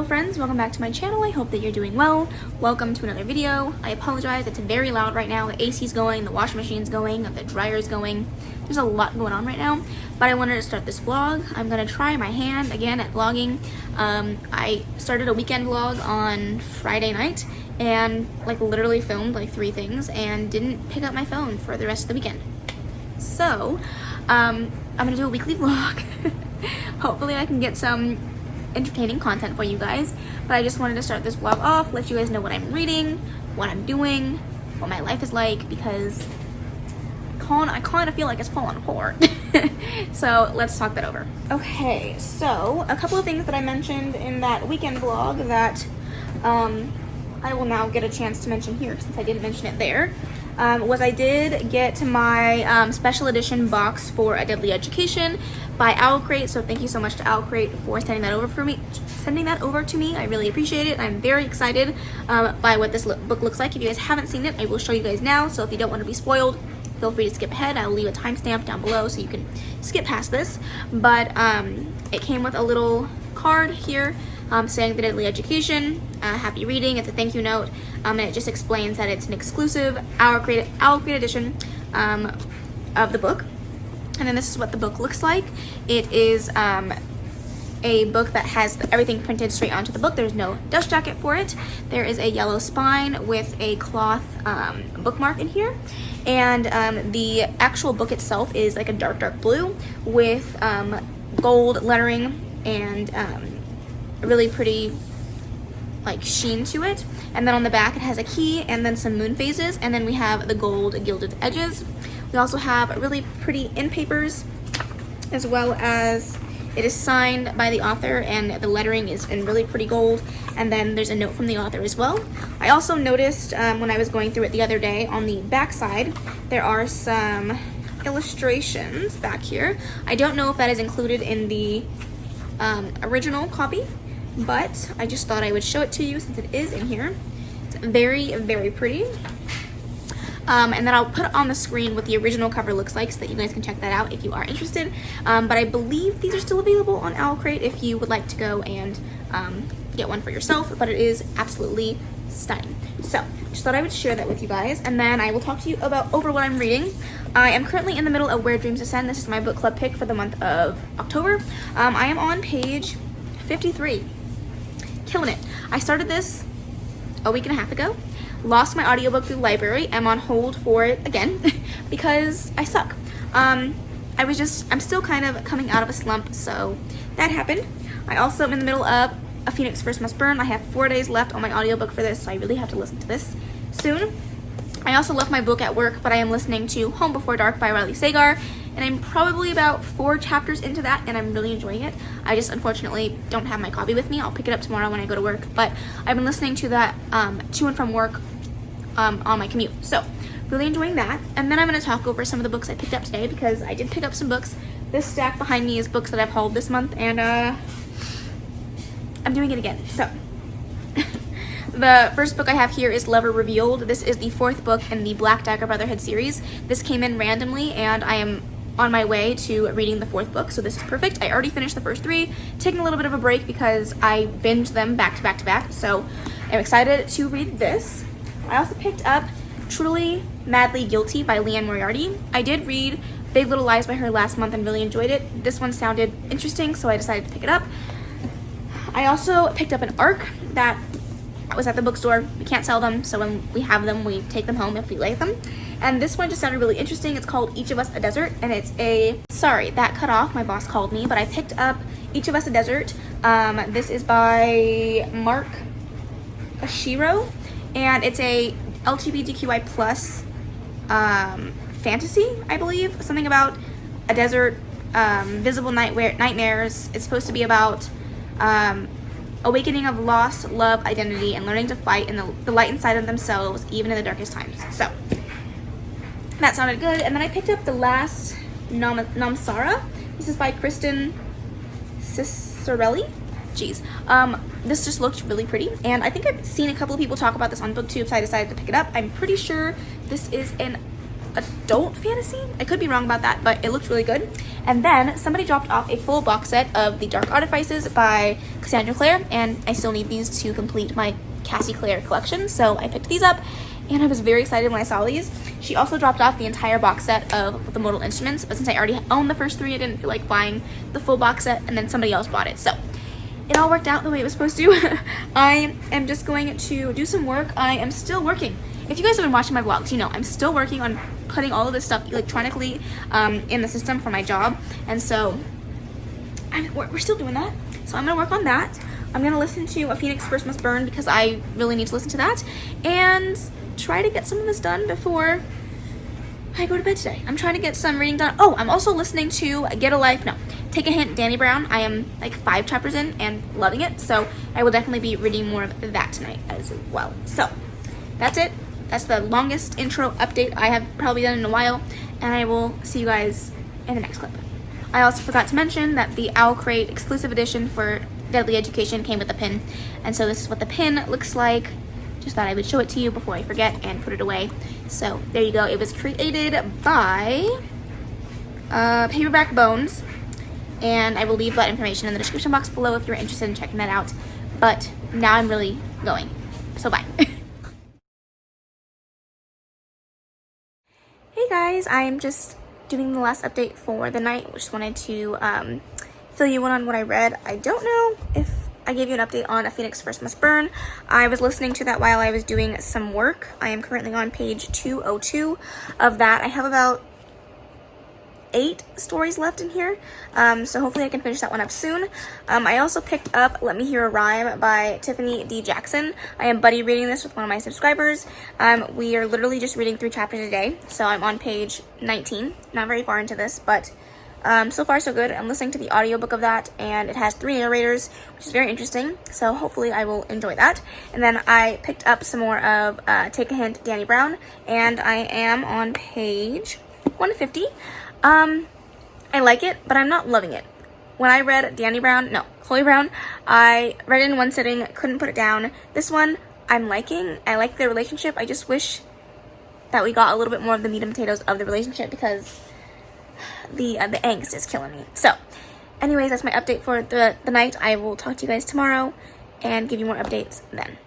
friends, welcome back to my channel. I hope that you're doing well. Welcome to another video. I apologize, it's very loud right now. The AC's going, the washing machine's going, the dryer's going. There's a lot going on right now, but I wanted to start this vlog. I'm gonna try my hand again at vlogging. I started a weekend vlog on Friday night and literally filmed 3 things and didn't pick up my phone for the rest of the weekend. So I'm gonna do a weekly vlog. Hopefully I can get some entertaining content for you guys, but I just wanted to start this vlog off, let you guys know what I'm reading, what I'm doing, what my life is like, because I kind of feel like it's falling apart. So let's talk that over. Okay, so a couple of things that I mentioned in that weekend vlog that I will now get a chance to mention here since I didn't mention it there. Was I did get my special edition box for A Deadly Education by Owlcrate, so thank you so much to Owlcrate for sending that over to me. I really appreciate it. I'm very excited by what this book looks like. If you guys haven't seen it, I will show you guys now, so if you don't want to be spoiled, feel free to skip ahead. I'll leave a timestamp down below so you can skip past this. But it came with a little card here saying The Deadly Education, happy reading. It's a thank you note, and it just explains that it's an exclusive Owlcrate edition of the book. And then this is what the book looks like. It is a book that has everything printed straight onto the book. There's no dust jacket for it. There is a yellow spine with a cloth bookmark in here. And the actual book itself is like a dark blue with gold lettering and really pretty sheen to it. And then on the back it has a key and then some moon phases, and then we have the gold gilded edges. We also have really pretty end papers, as well as it is signed by the author and the lettering is in really pretty gold, and then there's a note from the author as well. I also noticed when I was going through it the other day, on the back side there are some illustrations back here. I don't know if that is included in the original copy, but I just thought I would show it to you since it is in here. It's very pretty. And then I'll put it on the screen what the original cover looks like so that you guys can check that out if you are interested. But I believe these are still available on Owlcrate if you would like to go and get one for yourself, but it is absolutely stunning. So just thought I would share that with you guys, and then I will talk to you over what I'm reading. I am currently in the middle of Where Dreams Ascend. This is my book club pick for the month of October. I am on page 53. Killing it. I started this a week and a half ago. Lost my audiobook through the library. I'm on hold for it again because I suck. I'm still kind of coming out of a slump, so that happened. I also am in the middle of A Phoenix First Must Burn. I have 4 days left on my audiobook for this, so I really have to listen to this soon. I also left my book at work, but I am listening to Home Before Dark by Riley Sagar, and I'm probably about 4 chapters into that, and I'm really enjoying it. I just unfortunately don't have my copy with me. I'll pick it up tomorrow when I go to work, but I've been listening to that to and from work on my commute, so really enjoying that. And then I'm going to talk over some of the books I picked up today, because I did pick up some books. This stack behind me is books that I've hauled this month, and I'm doing it again. So the first book I have here is Lover Revealed. This is the 4th book in the Black Dagger Brotherhood series. This came in randomly, and I am on my way to reading the 4th book, so this is perfect. I already finished the first 3, taking a little bit of a break because I binged them back to back, so I'm excited to read this. I also picked up Truly Madly Guilty by Leanne Moriarty. I did read Big Little Lies by her last month and really enjoyed it. This one sounded interesting, so I decided to pick it up. I also picked up an ARC that was at the bookstore. We can't sell them, so when we have them, we take them home if we like them. And this one just sounded really interesting. It's called Each of Us a Desert, and it's sorry, that cut off. My boss called me, but I picked up Each of Us a Desert. This is by Mark Ashiro. And it's a LGBTQI plus fantasy, I believe. Something about a desert, visible nightmares. It's supposed to be about awakening of loss, love, identity, and learning to fight in the light inside of themselves, even in the darkest times. So that sounded good. And then I picked up The Last Namsara. This is by Kristen Cicerelli. Jeez. This just looked really pretty, and I think I've seen a couple of people talk about this on BookTube, so I decided to pick it up. I'm pretty sure this is an adult fantasy. I could be wrong about that, but it looked really good. And then somebody dropped off a full box set of the Dark Artifices by Cassandra Clare, and I still need these to complete my Cassie Clare collection, so I picked these up, and I was very excited when I saw these. She also dropped off the entire box set of the Mortal Instruments, but since I already own the first 3, I didn't feel like buying the full box set, and then somebody else bought it, so it all worked out the way it was supposed to. I am just going to do some work. I am still working. If you guys have been watching my vlogs, you know I'm still working on putting all of this stuff electronically in the system for my job, and so we're still doing that. So I'm gonna work on that. I'm gonna listen to A Phoenix First Must Burn because I really need to listen to that, and try to get some of this done before I go to bed today. I'm trying to get some reading done. Oh, I'm also listening to Take a Hint, Danny Brown. I am like 5 chapters in and loving it, so I will definitely be reading more of that tonight as well. So that's it. That's the longest intro update I have probably done in a while, and I will see you guys in the next clip. I also forgot to mention that the Owl Crate exclusive edition for Deadly Education came with a pin, and so this is what the pin looks like. Just thought I would show it to you before I forget and put it away. So there you go. It was created by Paperback Bones, and I will leave that information in the description box below if you're interested in checking that out. But now I'm really going, so bye. Hey guys, I'm just doing the last update for the night. Just wanted to fill you in on what I read. I don't know if I gave you an update on A Phoenix First Must Burn. I was listening to that while I was doing some work. I am currently on page 202 of that. I have about 8 stories left in here, so hopefully I can finish that one up soon. I also picked up Let Me Hear a Rhyme by Tiffany D. Jackson. I am buddy reading this with one of my subscribers. We are literally just reading 3 chapters a day, so I'm on page 19. Not very far into this, but so far so good. I'm listening to the audiobook of that, and it has 3 narrators, which is very interesting, so hopefully I will enjoy that. And then I picked up some more of Take a Hint, Danny Brown, and I am on page 150. I like it, but I'm not loving it. When I read Chloe Brown, I read it in one sitting, couldn't put it down. This one, I'm liking. I like the relationship. I just wish that we got a little bit more of the meat and potatoes of the relationship because the angst is killing me. So, anyways, that's my update for the night. I will talk to you guys tomorrow and give you more updates then.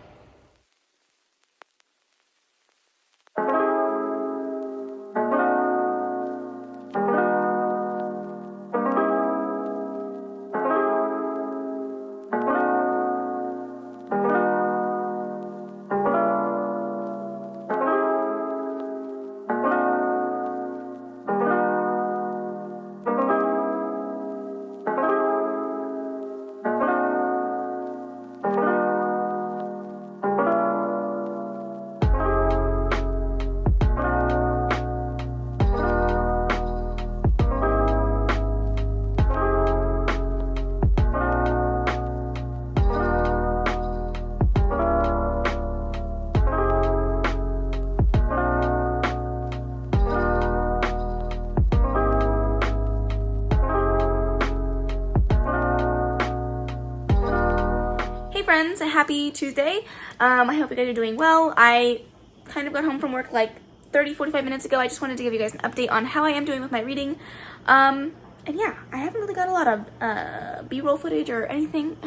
Friends, a happy Tuesday. I hope you guys are doing well. I kind of got home from work like 30-45 minutes ago. I just wanted to give you guys an update on how I am doing with my reading. And yeah, I haven't really got a lot of B-roll footage or anything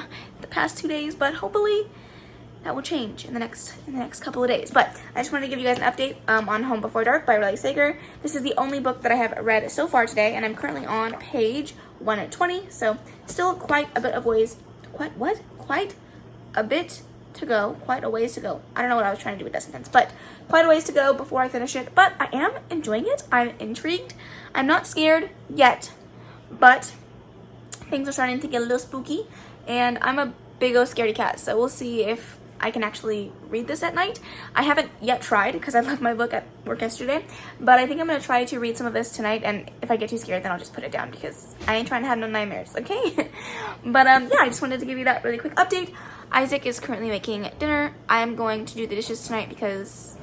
the past 2 days, but hopefully that will change in the next couple of days. But I just wanted to give you guys an update on Home Before Dark by Riley Sager. This is the only book that I have read so far today, and I'm currently on page 120, so still quite a bit of ways. Quite a bit to go, quite a ways to go. I don't know what I was trying to do with that sentence, but quite a ways to go before I finish it. But I am enjoying it. I'm intrigued. I'm not scared yet, but things are starting to get a little spooky, and I'm a big old scaredy cat, so we'll see if I can actually read this at night. I haven't yet tried because I left my book at work yesterday, but I think I'm going to try to read some of this tonight, and if I get too scared, then I'll just put it down because I ain't trying to have no nightmares, okay? But yeah, I just wanted to give you that really quick update. Isaac is currently making dinner. I'm going to do the dishes tonight because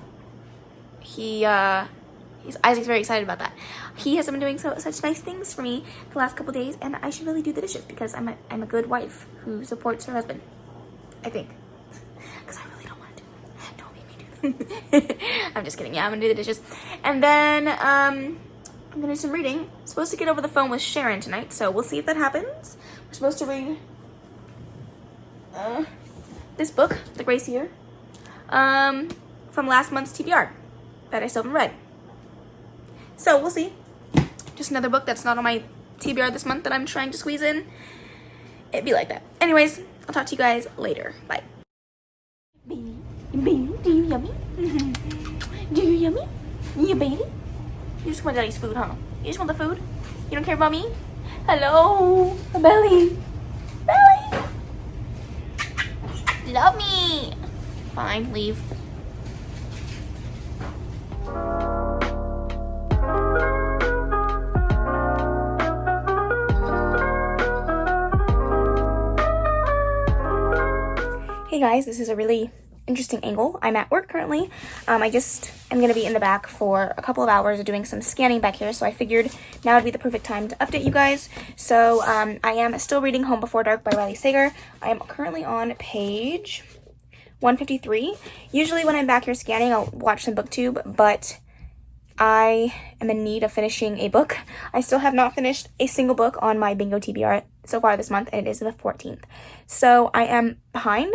Isaac's very excited about that. He has been doing such nice things for me the last couple days, and I should really do the dishes because I'm a good wife who supports her husband, I think. Because I really don't want to do it. Don't make me do I'm just kidding. Yeah, I'm gonna do the dishes. And then I'm gonna do some reading. I'm supposed to get over the phone with Sharon tonight, so we'll see if that happens. We're supposed to read this book, The Grace Year, from last month's TBR that I still haven't read. So we'll see. Just another book that's not on my TBR this month that I'm trying to squeeze in. It'd be like that. Anyways, I'll talk to you guys later. Bye. Baby, do you yummy? Do you yummy? Yeah, baby. You just want daddy's food, huh? You just want the food? You don't care about me? Hello, Belly. Belly. Love me. Fine, leave. Hey guys, this is a really interesting angle. I'm at work currently. I just am going to be in the back for a couple of hours doing some scanning back here, so I figured now would be the perfect time to update you guys. So I am still reading Home Before Dark by Riley Sager. I am currently on page 153. Usually when I'm back here scanning, I'll watch some booktube, but I am in need of finishing a book. I still have not finished a single book on my bingo TBR so far this month, and it is the 14th. So I am behind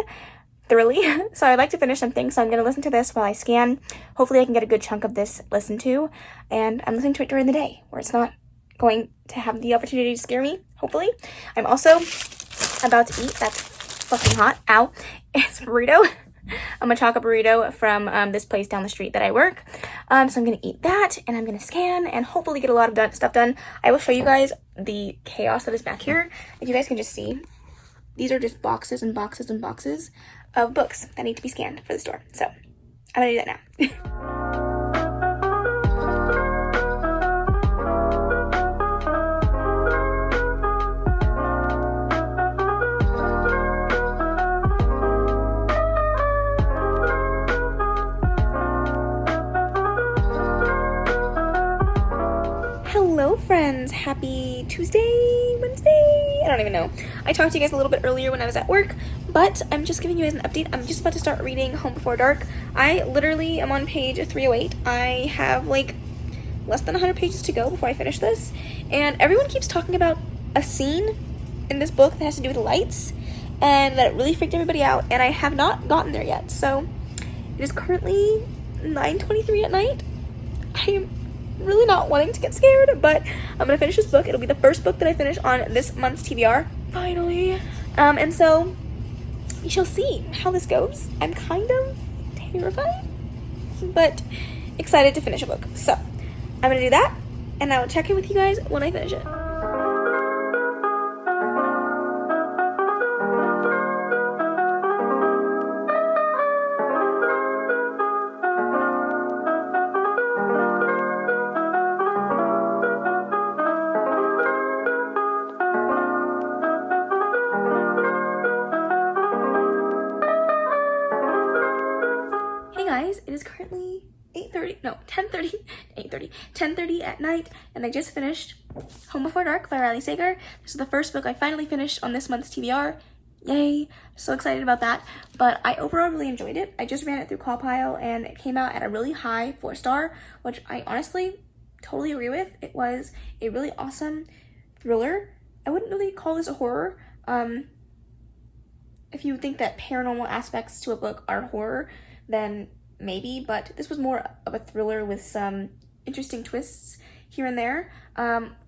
thoroughly. So I'd like to finish something, so I'm going to listen to this while I scan. Hopefully I can get a good chunk of this listened to, and I'm listening to it during the day where it's not going to have the opportunity to scare me, hopefully. I'm also about to eat. That's fucking hot. Ow. It's a burrito. I'm a chocolate burrito from this place down the street that I work. So I'm going to eat that, and I'm going to scan and hopefully get a lot of stuff done. I will show you guys the chaos that is back here. If you guys can just see, these are just boxes and boxes and boxes of books that need to be scanned for the store. So I'm going to do that now. Hello friends, happy Tuesday, Wednesday, I don't even know. I talked to you guys a little bit earlier when I was at work, but I'm just giving you guys an update. I'm just about to start reading Home Before Dark. I literally am on page 308. I have like less than 100 pages to go before I finish this, and everyone keeps talking about a scene in this book that has to do with lights, and that it really freaked everybody out, and I have not gotten there yet. So it is currently 9:23 at night. I am really not wanting to get scared, but I'm gonna finish this book. It'll be the first book that I finish on this month's TBR, finally. And so we shall see how this goes. I'm kind of terrified, but excited to finish a book. So I'm gonna do that, and I will check in with you guys when I finish it. It is currently 10:30 at night, and I just finished Home Before Dark by Riley Sager. This is the first book I finally finished on this month's TBR. Yay! I'm so excited about that. But I overall really enjoyed it. I just ran it through Callpile, and it came out at a really high 4-star, which I honestly totally agree with. It was a really awesome thriller. I wouldn't really call this a horror. If you think that paranormal aspects to a book are horror, then maybe, but this was more of a thriller with some interesting twists here and there.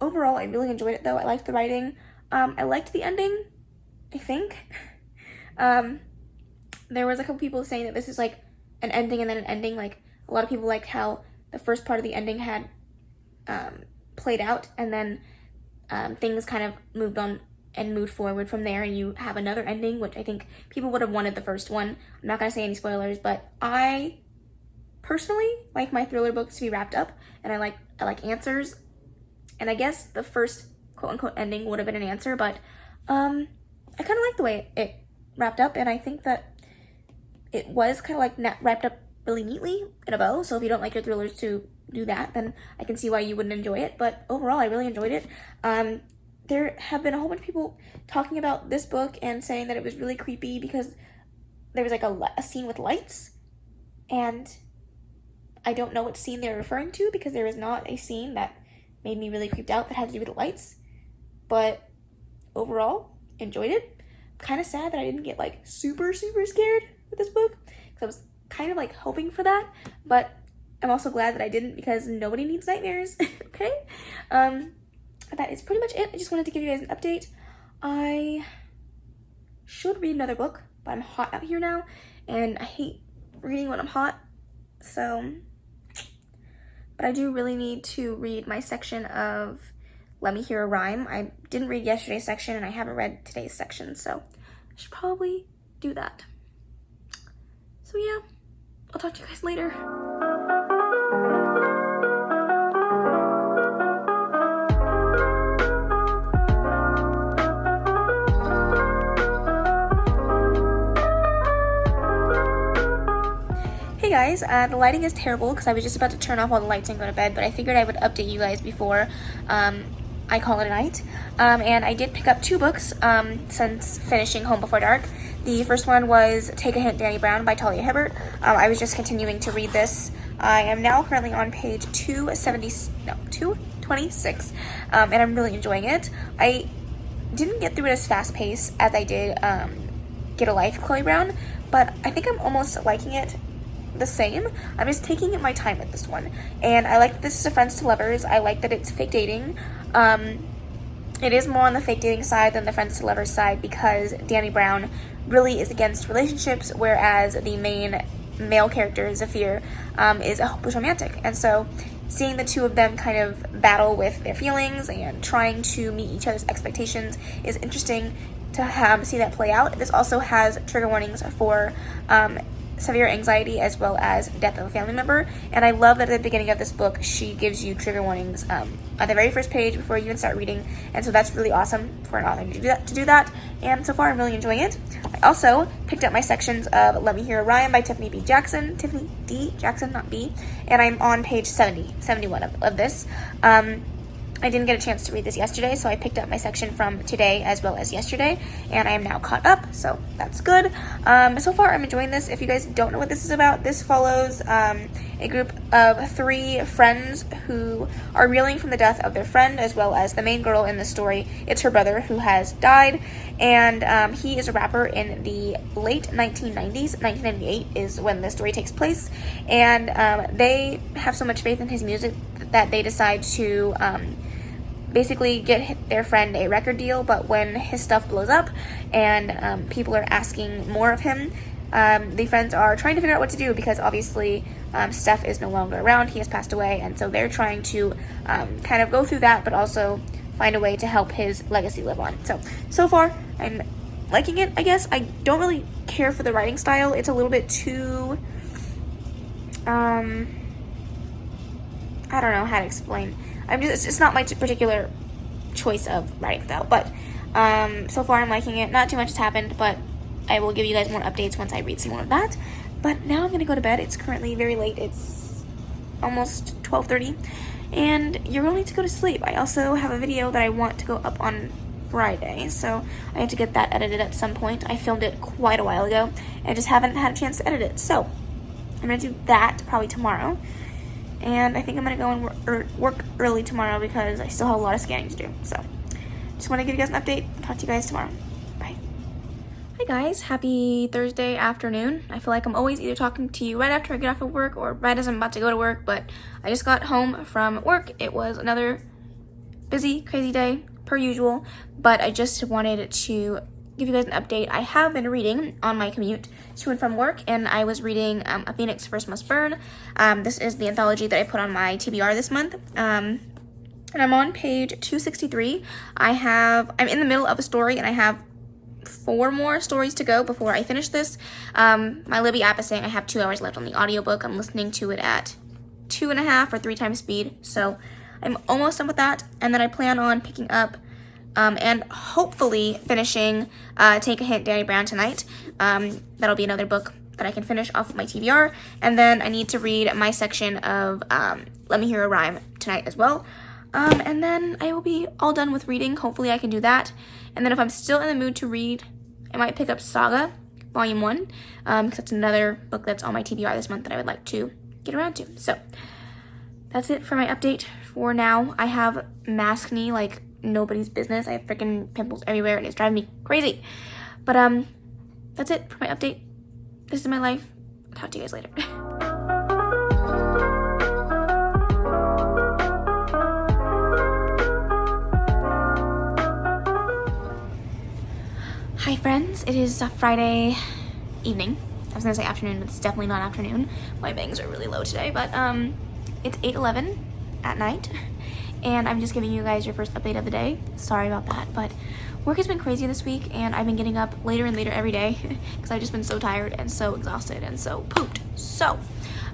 Overall, I really enjoyed it though. I liked the writing. I liked the ending, I think. There was a couple people saying that this is like an ending and then an ending. Like, a lot of people liked how the first part of the ending had played out, and then things kind of moved on and moved forward from there, and you have another ending, which I think people would have wanted the first one. I'm not going to say any spoilers, but I personally like my thriller books to be wrapped up, and I like answers, and I guess the first quote-unquote ending would have been an answer, but I kind of like the way it wrapped up, and I think that it was kind of like wrapped up really neatly in a bow, so if you don't like your thrillers to do that, then I can see why you wouldn't enjoy it, but overall, I really enjoyed it. There have been a whole bunch of people talking about this book and saying that it was really creepy because there was like a scene with lights, and I don't know what scene they're referring to because there is not a scene that made me really creeped out that had to do with the lights. But overall, enjoyed it. Kind of sad that I didn't get like super scared with this book because I was kind of like hoping for that, but I'm also glad that I didn't because nobody needs nightmares. Okay, that is pretty much it. I just wanted to give you guys an update. I should read another book, but I'm hot out here now and I hate reading when I'm hot, so but I do really need to read my section of Let Me Hear a Rhyme. I didn't read yesterday's section and I haven't read today's section, so I should probably do that. So yeah, I'll talk to you guys later. Hey guys, the lighting is terrible because I was just about to turn off all the lights and go to bed, but I figured I would update you guys before I call it a night. And I did pick up 2 books since finishing Home Before Dark. The first one was Take a Hint, Danny Brown by Talia Hibbert. I was just continuing to read this. I am now currently on page 226, and I'm really enjoying it. I didn't get through it as fast paced as I did Get a Life, Chloe Brown, but I think I'm almost liking it the same. I'm just taking my time with this one, and I like that this is a friends to lovers. I like that it's fake dating. It is more on the fake dating side than the friends to lovers side because Danny Brown really is against relationships, whereas the main male character, Zafir, is a hopeless romantic. And so seeing the two of them kind of battle with their feelings and trying to meet each other's expectations is interesting to see that play out. This also has trigger warnings for severe anxiety as well as death of a family member, and I love that at the beginning of this book she gives you trigger warnings at the very first page before you even start reading, and so that's really awesome for an author to do that, and so far I'm really enjoying it. I also picked up my sections of Let Me Hear a Rhyme by Tiffany D. Jackson, not B, and I'm on page 71 of this. I didn't get a chance to read this yesterday, so I picked up my section from today as well as yesterday, and I am now caught up, so that's good. So far, I'm enjoying this. If you guys don't know what this is about, this follows a group of 3 friends who are reeling from the death of their friend, as well as the main girl in the story. It's her brother who has died, and he is a rapper in the late 1990s. 1998 is when the story takes place, and they have so much faith in his music that they decide to basically get their friend a record deal, but when his stuff blows up and people are asking more of him, the friends are trying to figure out what to do because obviously Steph is no longer around. He has passed away, and so they're trying to kind of go through that, but also find a way to help his legacy live on. So far, I'm liking it, I guess. I don't really care for the writing style. It's a little bit too, I don't know how to explain. It's not my particular choice of writing style, but so far I'm liking it. Not too much has happened, but I will give you guys more updates once I read some more of that. But now I'm gonna go to bed. It's currently very late. It's almost 12:30, and you're going to need to go to sleep. I also have a video that I want to go up on Friday, so I have to get that edited at some point. I filmed it quite a while ago and just haven't had a chance to edit it, so I'm gonna do that probably tomorrow. And I think I'm going to go and work early tomorrow because I still have a lot of scanning to do. So, just want to give you guys an update. Talk to you guys tomorrow. Bye. Hi guys, happy Thursday afternoon. I feel like I'm always either talking to you right after I get off of work or right as I'm about to go to work, but I just got home from work. It was another busy, crazy day, per usual, but I just wanted to give you guys an update. I have been reading on my commute to and from work, and I was reading A Phoenix First Must Burn. This is the anthology that I put on my TBR this month, and I'm on page 263. I'm in the middle of a story, and I have 4 more stories to go before I finish this. My Libby app is saying I have 2 hours left on the audiobook. I'm listening to it at 2.5 or 3 times speed, so I'm almost done with that, and then I plan on picking up and hopefully finishing Take a Hint, Danny Brown tonight. That'll be another book that I can finish off my TBR. And then I need to read my section of Let Me Hear a Rhyme tonight as well. And then I will be all done with reading. Hopefully I can do that. And then if I'm still in the mood to read, I might pick up Saga Volume 1, because that's another book that's on my TBR this month that I would like to get around to. So that's it for my update for now. I have maskne like nobody's business. I have freaking pimples everywhere and it's driving me crazy. But that's it for my update. This is my life. I'll talk to you guys later. Hi friends, it is a Friday evening. I was gonna say afternoon, but it's definitely not afternoon. My bangs are really low today, but it's 8:11 at night, and I'm just giving you guys your first update of the day. Sorry about that, but work has been crazy this week, and I've been getting up later and later every day because I've just been so tired and so exhausted and so pooped. So,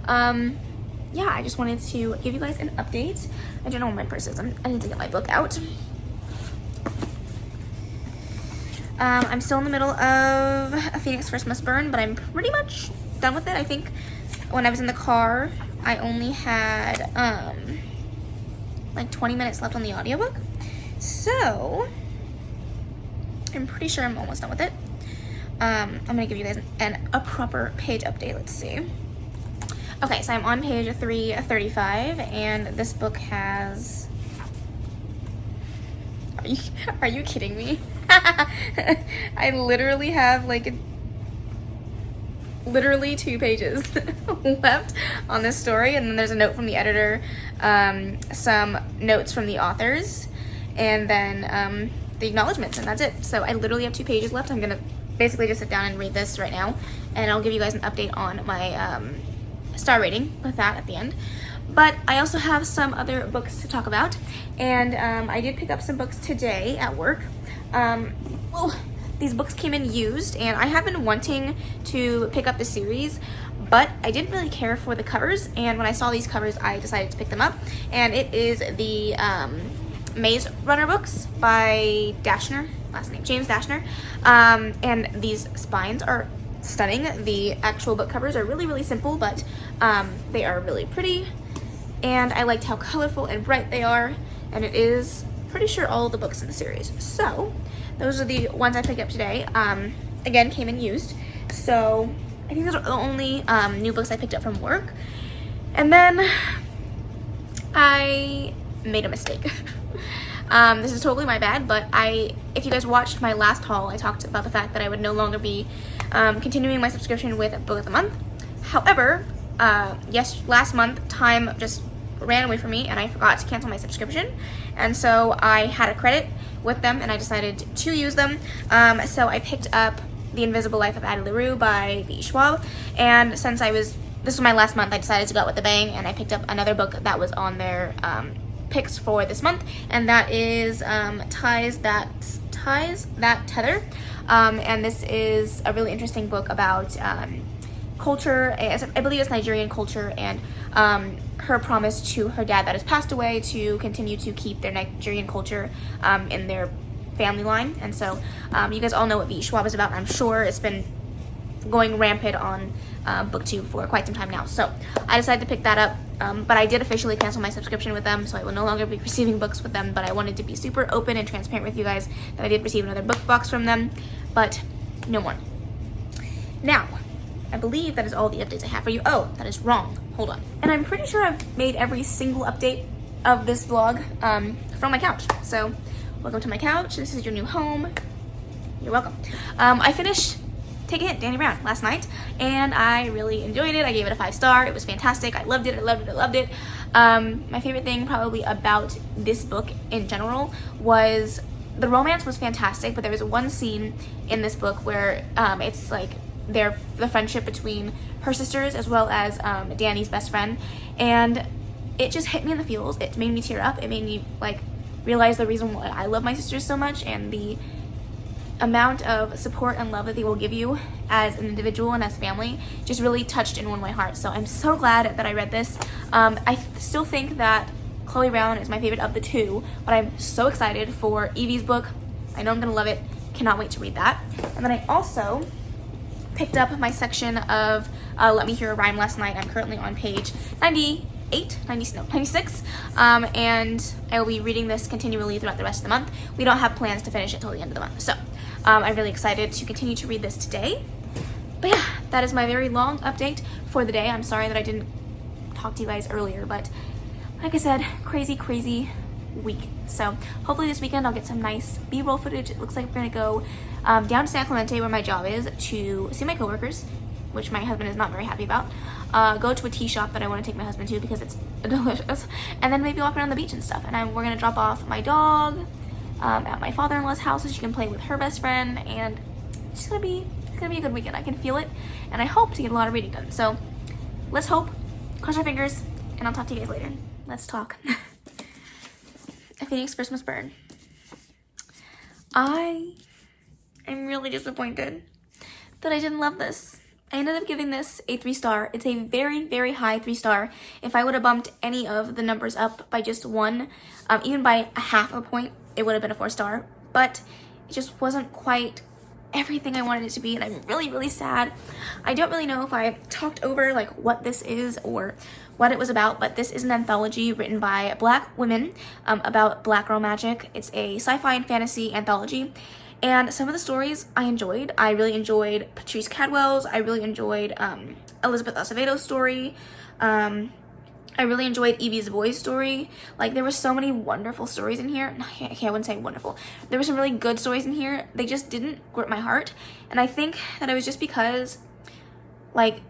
yeah, I just wanted to give you guys an update. I don't know where my purse is. I need to get my book out. I'm still in the middle of A Phoenix First Must Burn, but I'm pretty much done with it. I think when I was in the car, I only had like 20 minutes left on the audiobook. So I'm pretty sure I'm almost done with it. I'm gonna give you guys a proper page update. Let's see. Okay, so I'm on page 335, and this book has... Are you kidding me? I literally have like literally 2 pages left on this story, and then there's a note from the editor, some notes from the authors, and then the acknowledgments, and that's it. So I literally have 2 pages left. I'm gonna basically just sit down and read this right now, and I'll give you guys an update on my star rating with that at the end. But I also have some other books to talk about, and I did pick up some books today at work. Well, these books came in used, and I have been wanting to pick up the series, but I didn't really care for the covers, and when I saw these covers, I decided to pick them up. And it is the Maze Runner books by Dashner, last name James Dashner, and these spines are stunning. The actual book covers are really, really simple, but they are really pretty, and I liked how colorful and bright they are, and it is pretty sure all of the books in the series. So those are the ones I picked up today. Again, came in used, so I think those are the only new books I picked up from work. And then I made a mistake. This is totally my bad, but if you guys watched my last haul, I talked about the fact that I would no longer be continuing my subscription with Book of the Month. However, yes, last month time just ran away from me, and I forgot to cancel my subscription, and so I had a credit with them, and I decided to use them. So I picked up The Invisible Life of Addie LaRue by V. Schwab, and since this was my last month, I decided to go out with a bang, and I picked up another book that was on their picks for this month, and that is Ties That Tether, and this is a really interesting book about culture. I believe it's Nigerian culture, and her promise to her dad that has passed away to continue to keep their Nigerian culture in their family line. And so you guys all know what V. Schwab is about. I'm sure it's been going rampant on booktube for quite some time now. So I decided to pick that up, but I did officially cancel my subscription with them, so I will no longer be receiving books with them. But I wanted to be super open and transparent with you guys that I did receive another book box from them, but no more. Now, I believe that is all the updates I have for you. Oh, that is wrong. Hold on. And I'm pretty sure I've made every single update of this vlog from my couch. So, welcome to my couch. This is your new home. You're welcome. I finished Take a Hint, Danny Brown, last night, and I really enjoyed it. I gave it a 5-star. It was fantastic. I loved it. I loved it. I loved it. My favorite thing probably about this book in general was the romance was fantastic, but there was one scene in this book where it's like the friendship between her sisters as well as Danny's best friend, and it just hit me in the feels. It made me tear up. It made me like realize the reason why I love my sisters so much, and the amount of support and love that they will give you as an individual and as family just really touched and won my heart. So I'm so glad that I read this. I still think that Chloe Brown is my favorite of the two, but I'm so excited for Evie's book. I know I'm gonna love it. Cannot wait to read that. And then I also picked up my section of Let Me Hear a Rhyme last night. I'm currently on page 96, and I will be reading this continually throughout the rest of the month. We don't have plans to finish it till the end of the month, so I'm really excited to continue to read this today. But yeah, that is my very long update for the day. I'm sorry that I didn't talk to you guys earlier, but like I said, crazy week. So hopefully this weekend I'll get some nice b-roll footage. It looks like we're gonna go down to San Clemente, where my job is, to see my coworkers, which my husband is not very happy about. Go to a tea shop that I want to take my husband to because it's delicious, and then maybe walk around the beach and stuff. And we're gonna drop off my dog at my father-in-law's house so she can play with her best friend, and it's gonna be a good weekend. I can feel it, and I hope to get a lot of reading done. So let's hope, cross our fingers, and I'll talk to you guys later. Let's talk. A Phoenix Christmas Burn. I am really disappointed that I didn't love this. I ended up giving this a 3-star. It's a very high 3-star. If I would have bumped any of the numbers up by just one, even by a half a point, it would have been a 4-star. But it just wasn't quite everything I wanted it to be, and I'm really sad. I don't really know if I talked over like what this is or what it was about, but this is an anthology written by Black women about Black girl magic. It's a sci-fi and fantasy anthology. And some of the stories I enjoyed. I really enjoyed Patrice Cadwell's. I really enjoyed Elizabeth Acevedo's story. I really enjoyed Evie's Boy's story. Like, there were so many wonderful stories in here. Okay, I wouldn't say wonderful. There were some really good stories in here. They just didn't grip my heart. And I think that it was just because, like,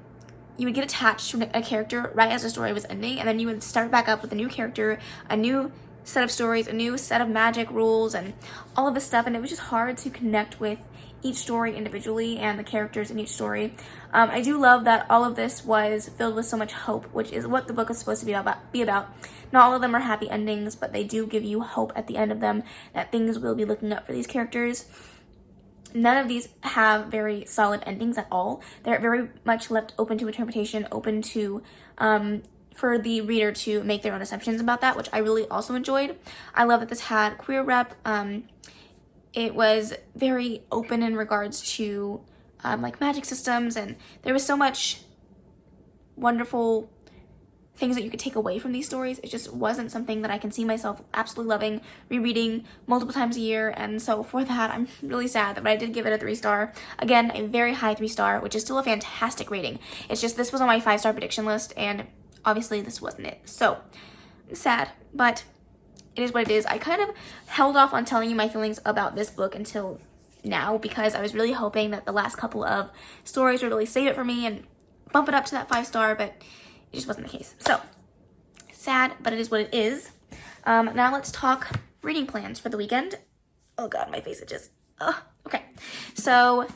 you would get attached to a character right as the story was ending, and then you would start back up with a new character, a new set of stories, a new set of magic rules, and all of this stuff, and it was just hard to connect with each story individually and the characters in each story. I do love that all of this was filled with so much hope, which is what the book is supposed to be about. Not all of them are happy endings, but they do give you hope at the end of them that things will be looking up for these characters. None of these have very solid endings at all. They're very much left open to interpretation, open to for the reader to make their own assumptions about that, which I really also enjoyed. I love that this had queer rep. It was very open in regards to like magic systems, and there was so much wonderful things that you could take away from these stories. It just wasn't something that I can see myself absolutely loving, rereading multiple times a year, and so for that, I'm really sad that I did give it a 3-star. Again, a very high 3-star, which is still a fantastic rating. It's just this was on my 5-star prediction list, and obviously this wasn't it. So, I'm sad, but it is what it is. I kind of held off on telling you my feelings about this book until now because I was really hoping that the last couple of stories would really save it for me and bump it up to that 5-star, but it just wasn't the case. So, sad, but it is what it is. Now let's talk reading plans for the weekend. Oh god, my face itches. Okay. So,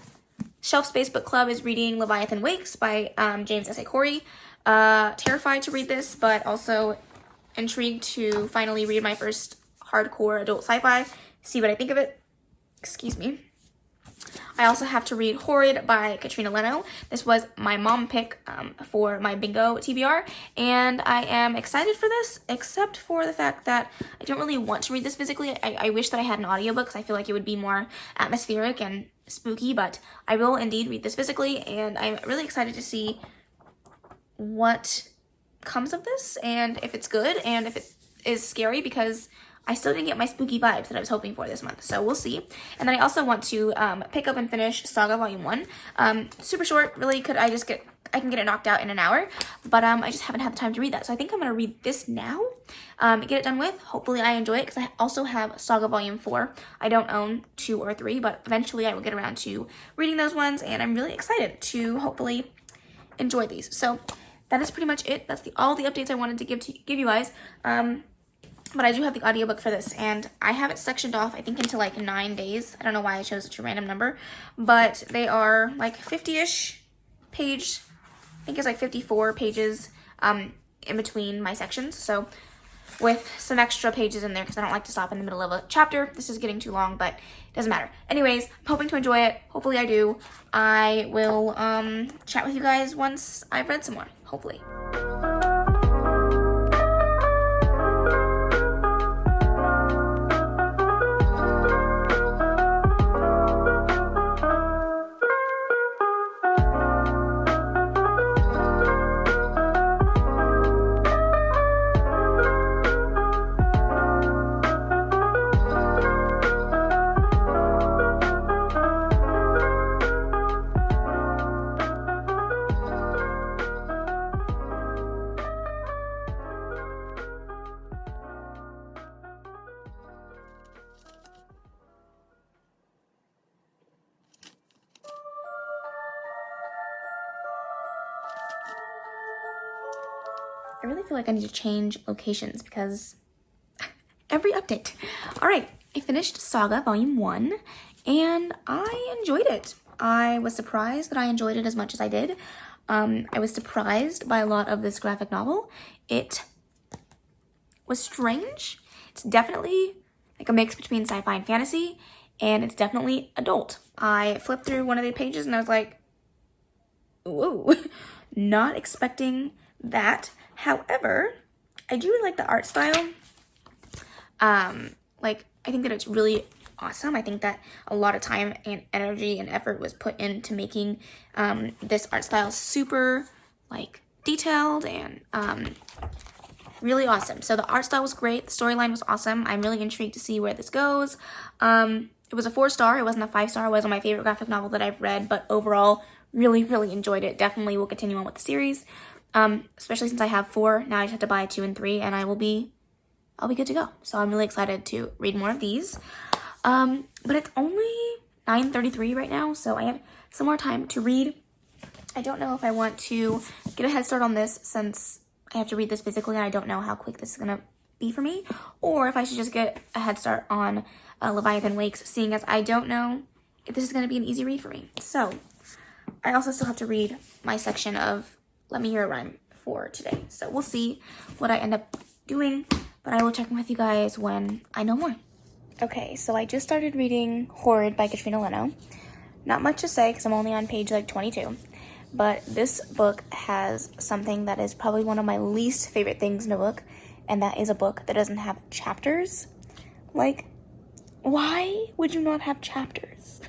Shelf Space Book Club is reading Leviathan Wakes by James S.A. Corey. Terrified to read this, but also intrigued to finally read my first hardcore adult sci-fi, see what I think of it. Excuse me. I also have to read Horrid by Katrina Leno. This was my mom pick for my bingo TBR, and I am excited for this, except for the fact that I don't really want to read this physically. I wish that I had an audiobook because I feel like it would be more atmospheric and spooky, but I will indeed read this physically, and I'm really excited to see what comes of this and if it's good and if it is scary, because I still didn't get my spooky vibes that I was hoping for this month, so we'll see. And then I also want to pick up and finish Saga Volume 1. Super short, really I can get it knocked out in an hour, but I just haven't had the time to read that, so I think I'm going to read this now, get it done with. Hopefully I enjoy it, because I also have Saga Volume 4. I don't own 2 or 3, but eventually I will get around to reading those ones, and I'm really excited to hopefully enjoy these. So that is pretty much it. That's all the updates I wanted to give you guys. But I do have the audiobook for this, and I have it sectioned off, I think, into like 9 days. I don't know why I chose such a random number, but they are like 50-ish page, I think it's like 54 pages in between my sections, so with some extra pages in there because I don't like to stop in the middle of a chapter. This is getting too long, but it doesn't matter. Anyways, I'm hoping to enjoy it. Hopefully I do. I will chat with you guys once I've read some more, hopefully. I really feel like I need to change locations because every update. All right, I finished Saga Volume 1 and I enjoyed it. I was surprised that I enjoyed it as much as I did. I was surprised by a lot of this graphic novel. It was strange. It's definitely like a mix between sci-fi and fantasy, and it's definitely adult. I flipped through one of the pages and I was like, whoa, not expecting that. However, I do really like the art style. Like, I think that it's really awesome. I think that a lot of time and energy and effort was put into making this art style super, like, detailed and really awesome. So the art style was great. The storyline was awesome. I'm really intrigued to see where this goes. It was a 4-star. It wasn't a 5-star. It wasn't my favorite graphic novel that I've read, but overall, really, really enjoyed it. Definitely will continue on with the series, especially since I have 4. Now I just have to buy 2 and 3, and I'll be good to go. So I'm really excited to read more of these. But it's only 9:33 right now, so I have some more time to read. I don't know if I want to get a head start on this since I have to read this physically and I don't know how quick this is going to be for me, or if I should just get a head start on Leviathan Wakes, seeing as I don't know if this is going to be an easy read for me. So I also still have to read my section of Let Me Hear a Rhyme for today. So we'll see what I end up doing, but I will check in with you guys when I know more. Okay, so I just started reading Horrid by Katrina Leno. Not much to say because I'm only on page like 22, but this book has something that is probably one of my least favorite things in a book, and that is a book that doesn't have chapters. Like, why would you not have chapters?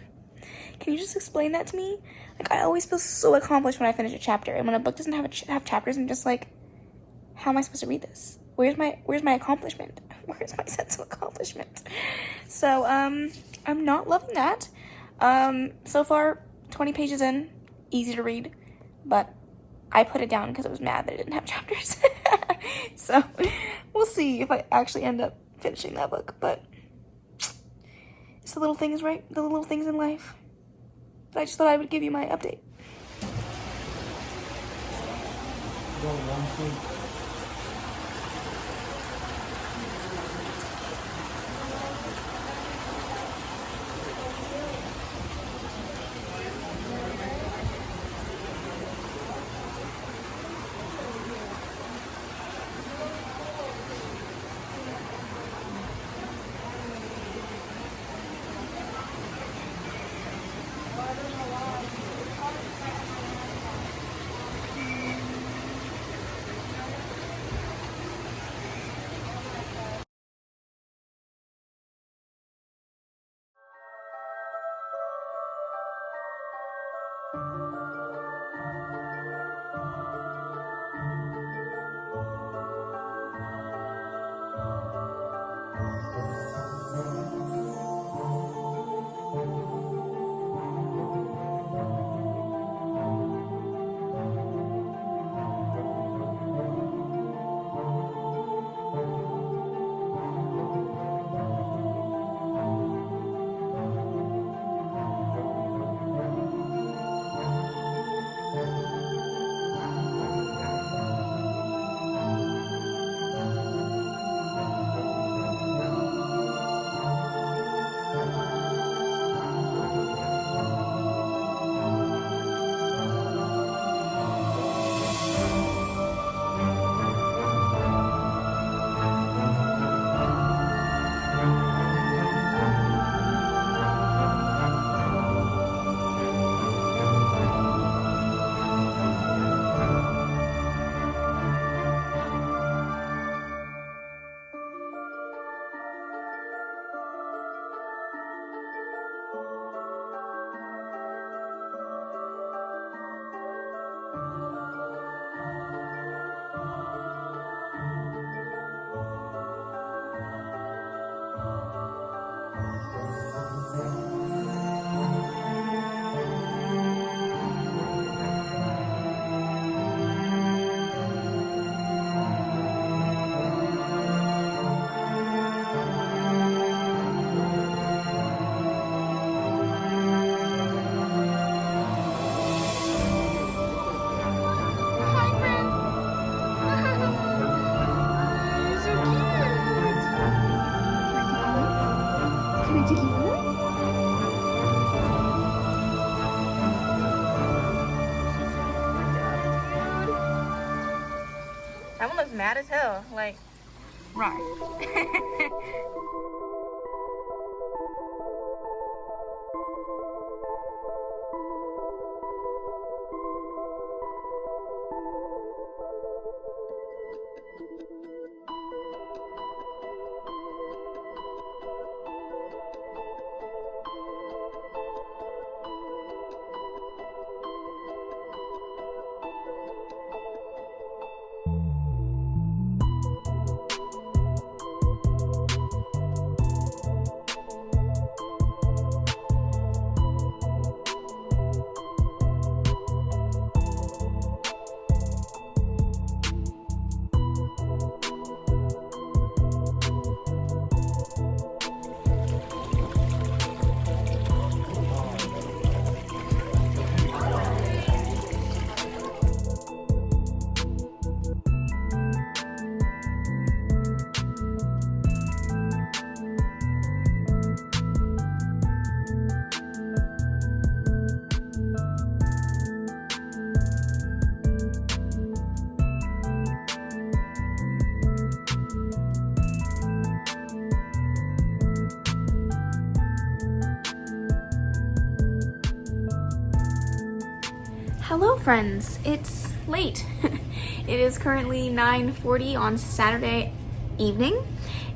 Can you just explain that to me? Like, I always feel so accomplished when I finish a chapter, and when a book doesn't have chapters, I'm just like, how am I supposed to read this? Where's my accomplishment? Where's my sense of accomplishment? So, I'm not loving that. So far, 20 pages in, easy to read, but I put it down because I was mad that it didn't have chapters. So, we'll see if I actually end up finishing that book, but it's the little things, right? The little things in life. But I just thought I would give you my update. mad as hell. Like, right. Hello friends, it's late. It is currently 9:40 on Saturday evening,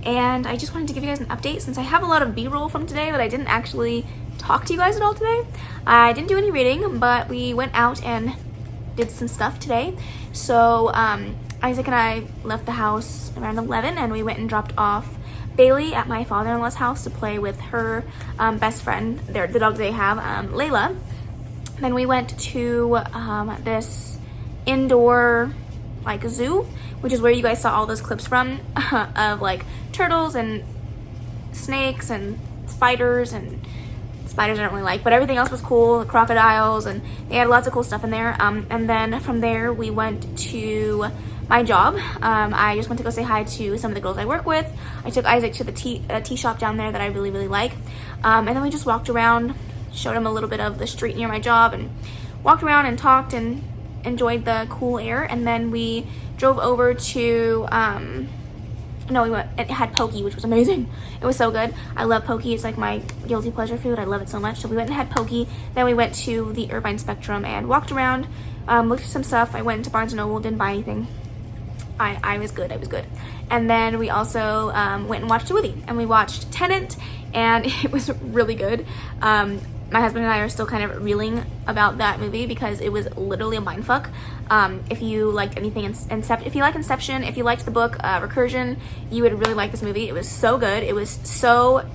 and I just wanted to give you guys an update since I have a lot of b-roll from today, but I didn't actually talk to you guys at all today. I didn't do any reading, but we went out and did some stuff today. So Isaac and I left the house around 11, and we went and dropped off Bailey at my father-in-law's house to play with her best friend, the dog they have, Layla. Then we went to this indoor like zoo, which is where you guys saw all those clips from of like turtles and snakes and spiders I don't really like, but everything else was cool, the crocodiles, and they had lots of cool stuff in there. And then from there we went to my job. I just went to go say hi to some of the girls I work with. I took Isaac to the tea shop down there that I really like, and then we just walked around, showed him a little bit of the street near my job, and walked around and talked and enjoyed the cool air. And then we drove over to we went and had poke, which was amazing. It was so good. I love poke. It's like my guilty pleasure food. I love it so much. So we went and had poke. Then we went to the Irvine Spectrum and walked around, looked at some stuff. I went into Barnes & Noble, didn't buy anything. I was good. And then we also went and watched a movie, and we watched Tenet, and it was really good. My husband and I are still kind of reeling about that movie because it was literally a mindfuck. If you liked anything, if you like Inception, if you liked the book Recursion, you would really like this movie. It was so good. It was so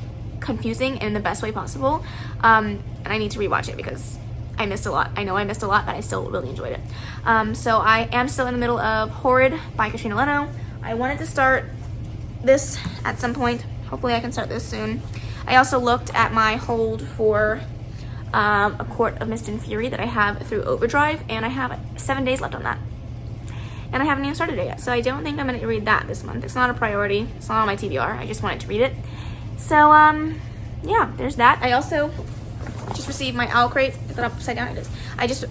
confusing in the best way possible. And I need to rewatch it because I missed a lot. I know I missed a lot, but I still really enjoyed it. So I am still in the middle of Horrid by Katrina Leno. I wanted to start this at some point. Hopefully I can start this soon. I also looked at my hold for A Court of Mist and Fury that I have through Overdrive, and I have 7 days left on that. And I haven't even started it yet, so I don't think I'm going to read that this month. It's not a priority. It's not on my TBR. I just wanted to read it. So, yeah, there's that. I also just received my Owl Crate. Is that upside down? It is.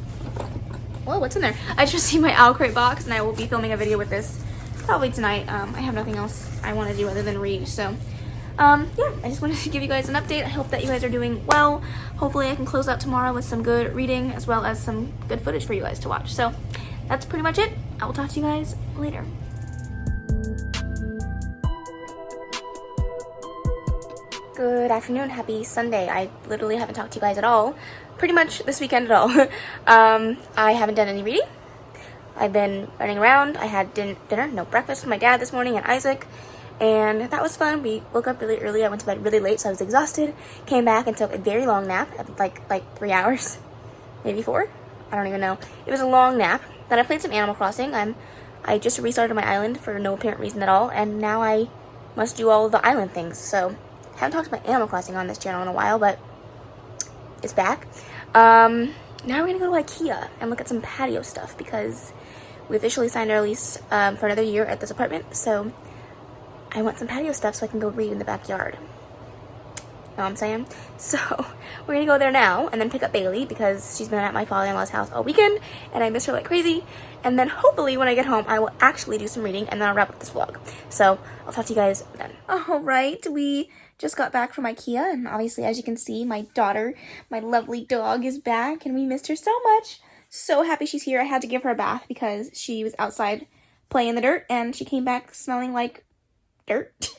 Whoa, what's in there? I just received my Owl Crate box, and I will be filming a video with this probably tonight. I have nothing else I want to do other than read, so yeah, I just wanted to give you guys an update. I hope that you guys are doing well. Hopefully I can close out tomorrow with some good reading as well as some good footage for you guys to watch. So that's pretty much it. I will talk to you guys later. Good afternoon, happy Sunday. I literally haven't talked to you guys at all, pretty much this weekend at all. I haven't done any reading. I've been running around. I had no breakfast with my dad this morning and Isaac, and that was fun. We woke up really early. I went to bed really late, so I was exhausted. Came back and took a very long nap, like 3 hours, maybe 4. I don't even know. It was a long nap. Then I played some Animal Crossing. I just restarted my island for no apparent reason at all, and now I must do all of the island things. So I haven't talked about Animal Crossing on this channel in a while, but it's back. Now we're gonna go to IKEA and look at some patio stuff because we officially signed our lease for another year at this apartment. So I want some patio stuff so I can go read in the backyard. know what I'm saying? So we're gonna go there now and then pick up Bailey because she's been at my father-in-law's house all weekend and I miss her like crazy. And then hopefully when I get home, I will actually do some reading and then I'll wrap up this vlog. So I'll talk to you guys then. All right, we just got back from IKEA and obviously, as you can see, my daughter, my lovely dog, is back and we missed her so much. So happy she's here. I had to give her a bath because she was outside playing in the dirt and she came back smelling like dirt.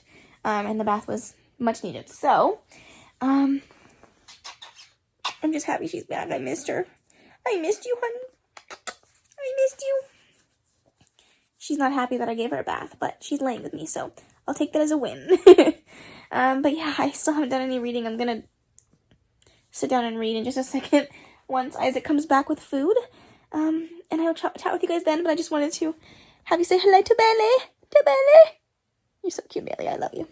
And the bath was much needed. So, I'm just happy she's back. I missed her. I missed you, honey. I missed you. She's not happy that I gave her a bath, but she's laying with me, so I'll take that as a win. But yeah, I still haven't done any reading. I'm gonna sit down and read in just a second once Isaac comes back with food. And I'll chat with you guys then, but I just wanted to have you say hello to Bailey. To Bailey. You're so cute, Bailey. I love you.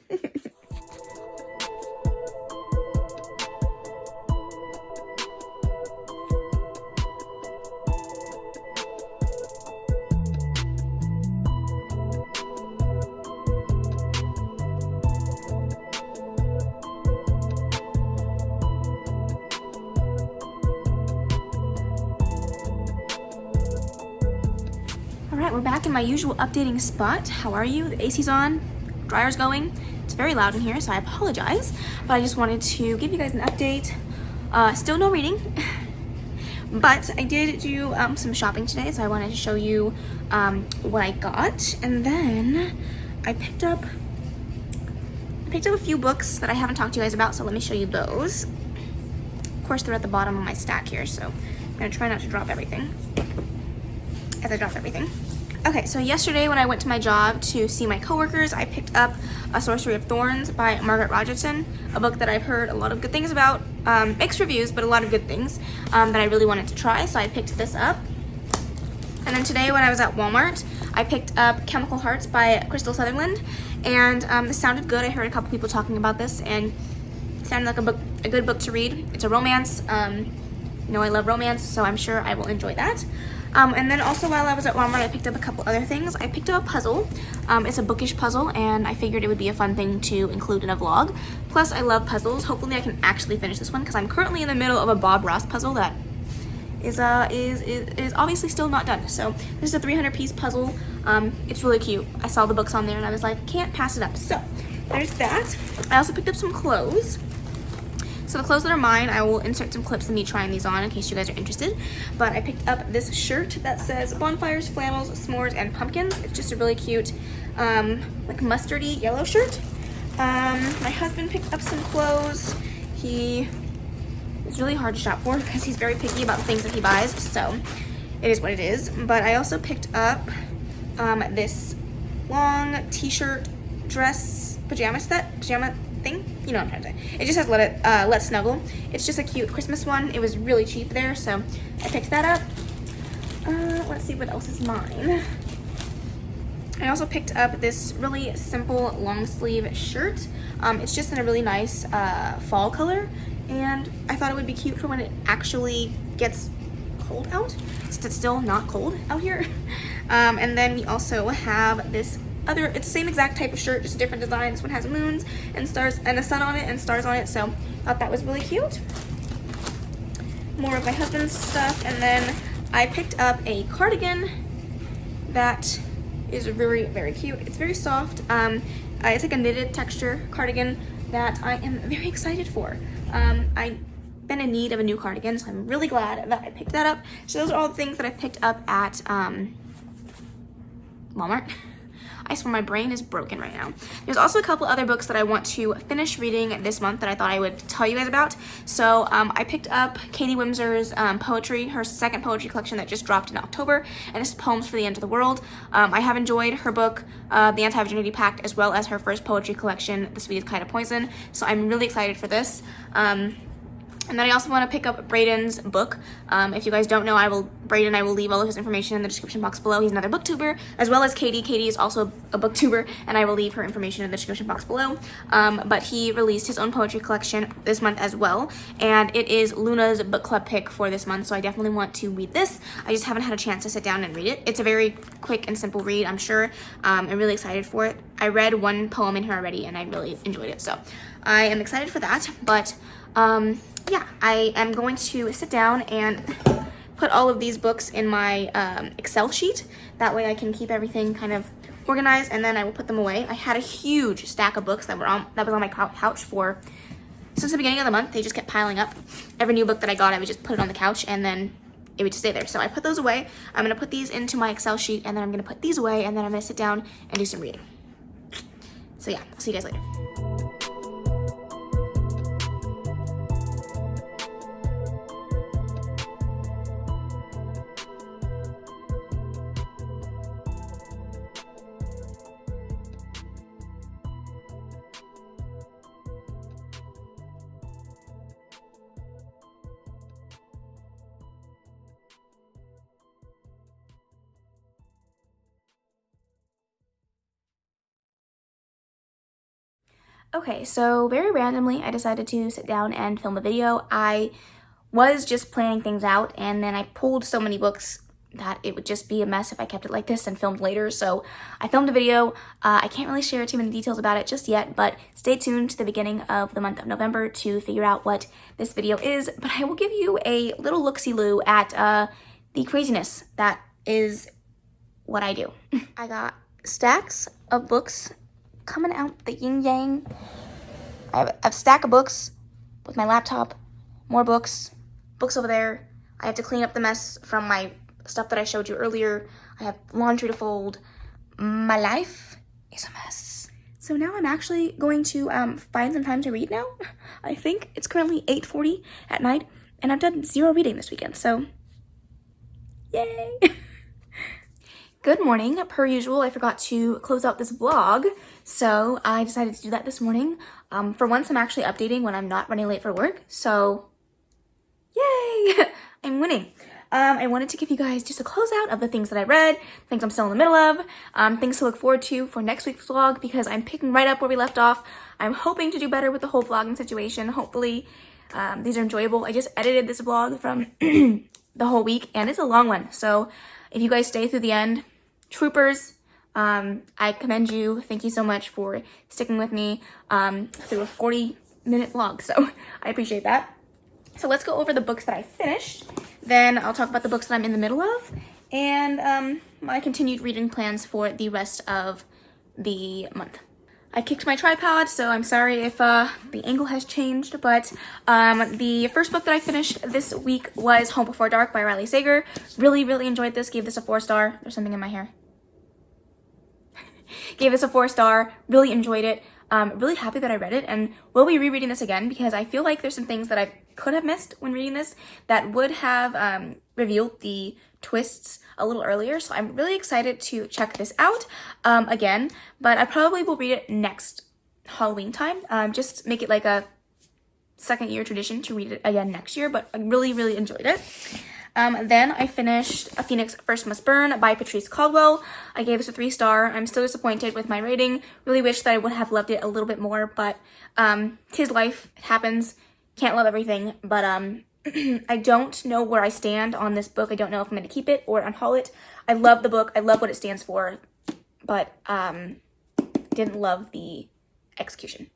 Alright, we're back in my usual updating spot. How are you? The AC's on, dryer's going. It's very loud in here, so I apologize. But I just wanted to give you guys an update. Still no reading, but I did do some shopping today, so I wanted to show you what I got. And then I picked up a few books that I haven't talked to you guys about, so let me show you those. Of course, they're at the bottom of my stack here, so I'm gonna try not to drop everything as I drop everything. Okay, so yesterday when I went to my job to see my coworkers, I picked up A Sorcery of Thorns by Margaret Rogerson, a book that I've heard a lot of good things about, mixed reviews, but a lot of good things that I really wanted to try, so I picked this up. And then today when I was at Walmart, I picked up Chemical Hearts by Crystal Sutherland, and this sounded good. I heard a couple people talking about this, and it sounded like a good book to read. It's a romance. You know I love romance, so I'm sure I will enjoy that. And then also while I was at Walmart, I picked up a couple other things. I picked up a puzzle. It's a bookish puzzle, and I figured it would be a fun thing to include in a vlog. Plus, I love puzzles. Hopefully, I can actually finish this one because I'm currently in the middle of a Bob Ross puzzle that is obviously still not done. So this is a 300-piece puzzle. It's really cute. I saw the books on there, and I was like, can't pass it up. So there's that. I also picked up some clothes. So the clothes that are mine, I will insert some clips of me trying these on in case you guys are interested. But I picked up this shirt that says bonfires, flannels, s'mores, and pumpkins. It's just a really cute, like mustardy yellow shirt. My husband picked up some clothes. He is really hard to shop for because he's very picky about the things that he buys. So it is what it is. But I also picked up this long t-shirt, dress, pajama thing. You know what I'm trying to say. It just says Let's Snuggle. It's just a cute Christmas one. It was really cheap there, so I picked that up. Let's see what else is mine. I also picked up this really simple long sleeve shirt. It's just in a really nice fall color, and I thought it would be cute for when it actually gets cold out. It's still not cold out here. And then we also have this it's the same exact type of shirt, just a different design. This one has moons and stars and a sun on it and stars on it, so I thought that was really cute. More of my husband's stuff, and then I picked up a cardigan that is very, very cute. It's very soft. It's like a knitted texture cardigan that I am very excited for. I've been in need of a new cardigan, so I'm really glad that I picked that up. So those are all the things that I picked up at Walmart. I swear my brain is broken right now. There's also a couple other books that I want to finish reading this month that I thought I would tell you guys about. So I picked up Katie Wimser's poetry, her second poetry collection that just dropped in October, and it's Poems for the End of the World. I have enjoyed her book, The Anti-Virginity Pact, as well as her first poetry collection, The Sweetest Kind of Poison. So I'm really excited for this. And then I also want to pick up Braden's book. If you guys don't know, I will leave all of his information in the description box below. He's another booktuber, as well as Katie. Katie is also a booktuber, and I will leave her information in the description box below. But he released his own poetry collection this month as well, and it is Luna's book club pick for this month, so I definitely want to read this. I just haven't had a chance to sit down and read it. It's a very quick and simple read, I'm sure. I'm really excited for it. I read one poem in here already, and I really enjoyed it, so I am excited for that. But yeah, I am going to sit down and put all of these books in my Excel sheet. That way I can keep everything kind of organized, and then I will put them away. I had a huge stack of books that was on my couch since the beginning of the month. They just kept piling up. Every new book that I got, I would just put it on the couch, and then it would just stay there. So I put those away. I'm going to put these into my Excel sheet, and then I'm going to put these away, and then I'm going to sit down and do some reading. So yeah, I'll see you guys later. Okay, so very randomly, I decided to sit down and film a video. I was just planning things out, and then I pulled so many books that it would just be a mess if I kept it like this and filmed later. So I filmed a video. I can't really share too many details about it just yet, but stay tuned to the beginning of the month of November to figure out what this video is. But I will give you a little look-see-loo at the craziness that is what I do. I got stacks of books coming out the yin yang. I have a stack of books with my laptop, more books over there. I have to clean up the mess from my stuff that I showed you earlier. I have laundry to fold. My life is a mess. So now I'm actually going to find some time to read now. I think it's currently 8:40 at night, and I've done 0 reading this weekend, so yay! Good morning. Per usual, I forgot to close out this vlog, so I decided to do that this morning. For once, I'm actually updating when I'm not running late for work, so yay! I'm winning. I wanted to give you guys just a closeout of the things that I read, things I'm still in the middle of, things to look forward to for next week's vlog, because I'm picking right up where we left off. I'm hoping to do better with the whole vlogging situation. Hopefully, these are enjoyable. I just edited this vlog from the whole week, and it's a long one, so if you guys stay through the end, troopers, I commend you. Thank you so much for sticking with me through a 40-minute vlog, so I appreciate that. So let's go over the books that I finished. Then I'll talk about the books that I'm in the middle of, and my continued reading plans for the rest of the month. I kicked my tripod, so I'm sorry if the angle has changed, but the first book that I finished this week was Home Before Dark by Riley Sager. Really, really enjoyed this. Gave this a 4-star. There's something in my hair. Gave this a 4-star. Really enjoyed it. Really happy that I read it, and will be rereading this again because I feel like there's some things that I could have missed when reading this that would have revealed the twists a little earlier. So I'm really excited to check this out again, but I probably will read it next Halloween time. Just make it like a second-year tradition to read it again next year, but I really, really enjoyed it. Then I finished A Phoenix First Must Burn by Patrice Caldwell. I gave this a 3-star. I'm still disappointed with my rating. Really wish that I would have loved it a little bit more, but 'tis life. It happens. Can't love everything, but I don't know where I stand on this book. I don't know if I'm going to keep it or unhaul it. I love the book. I love what it stands for, but didn't love the execution.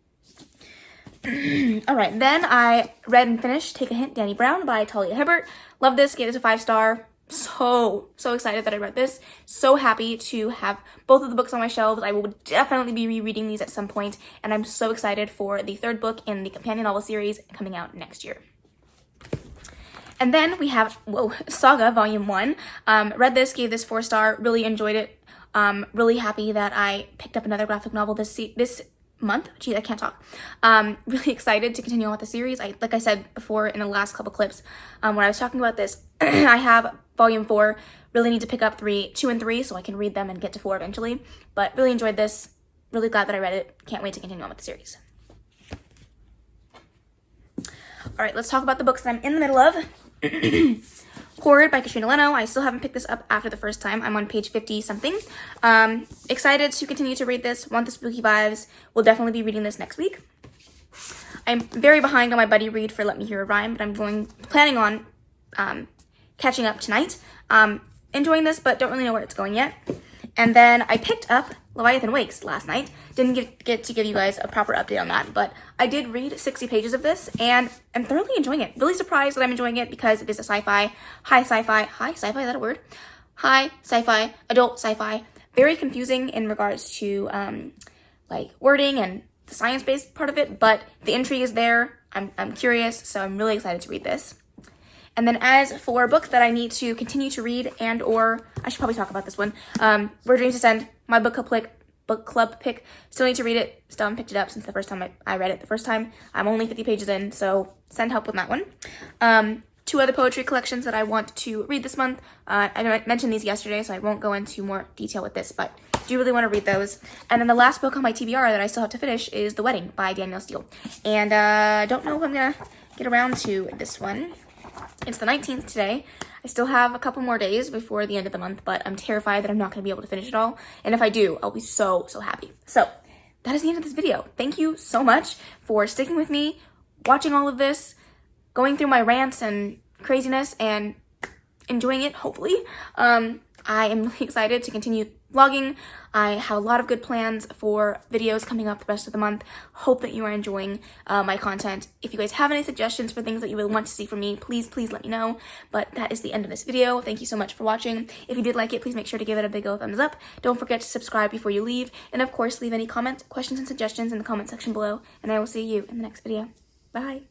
All right, then I read and finished Take a Hint, Danny Brown by Talia Hibbert. Love this, gave this a 5-star. So excited that I read this. So happy to have both of the books on my shelves. I will definitely be rereading these at some point, and I'm so excited for the 3rd book in the companion novel series coming out next year. And then we have, Saga Volume 1. Read this, gave this 4-star, really enjoyed it. Really happy that I picked up another graphic novel this month. Geez, I can't talk. Really excited to continue on with the series. Like I said before in the last couple clips, when I was talking about this, I have Volume 4. Really need to pick up 2 and 3 so I can read them and get to 4 eventually. But really enjoyed this. Really glad that I read it. Can't wait to continue on with the series. All right, let's talk about the books that I'm in the middle of. Horrid by Katrina Leno. I still haven't picked this up after the first time. I'm on page 50 something. Excited to continue to read this. Want the spooky vibes. We'll definitely be reading this next week. I'm very behind on my buddy read for Let Me Hear a Rhyme, but I'm planning on catching up tonight. Enjoying this, but don't really know where it's going yet. And then I picked up Leviathan Wakes last night. Didn't get to give you guys a proper update on that, but I did read 60 pages of this, and I'm thoroughly enjoying it. Really surprised that I'm enjoying it because it is a high sci-fi, is that a word? High sci-fi, adult sci-fi. Very confusing in regards to like wording and the science-based part of it, but the intrigue is there. I'm curious, so I'm really excited to read this. And then as for books that I need to continue to read and or, I should probably talk about this one, Where Dreams Descend, my book club pick. Still need to read it. Still haven't picked it up since the first time I read it the first time. I'm only 50 pages in, so send help with that one. 2 other poetry collections that I want to read this month. I mentioned these yesterday, so I won't go into more detail with this, but do really want to read those. And then the last book on my TBR that I still have to finish is The Wedding by Danielle Steele. And I don't know if I'm going to get around to this one. It's the 19th today. I still have a couple more days before the end of the month, but I'm terrified that I'm not going to be able to finish it all. And if I do, I'll be so happy. So that is the end of this video. Thank you so much for sticking with me, watching all of this, going through my rants and craziness, and enjoying it, hopefully. I am really excited to continue vlogging. I have a lot of good plans for videos coming up the rest of the month. Hope that you are enjoying my content. If you guys have any suggestions for things that you would want to see from me, please let me know. But that is the end of this video. Thank you so much for watching. If you did like it, please make sure to give it a big old thumbs up. Don't forget to subscribe before you leave. And of course, leave any comments, questions, and suggestions in the comment section below. And I will see you in the next video. Bye.